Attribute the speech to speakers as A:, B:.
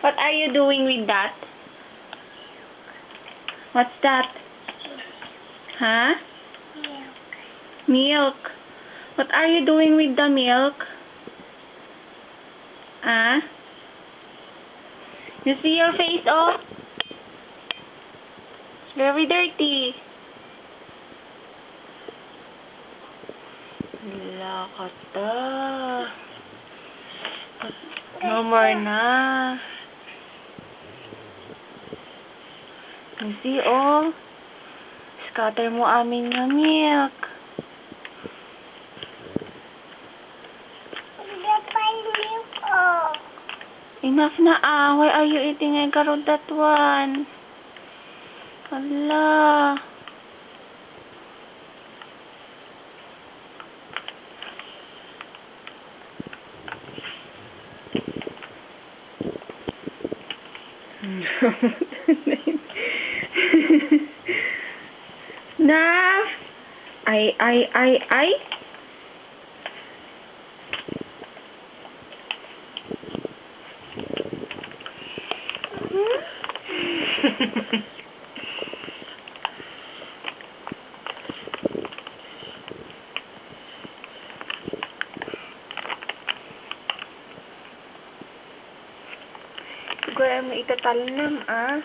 A: What are you doing with that? What's that? Huh? Milk. What are you doing with the milk? Huh? You see your face, oh? Very dirty. Wala ka ta. No more na. You see, oh? Scatter mo amin na milk. Enough na ah. Why are you eating a garod that one? Hala. Na. Ay. Gaya mo itatalnam, ah.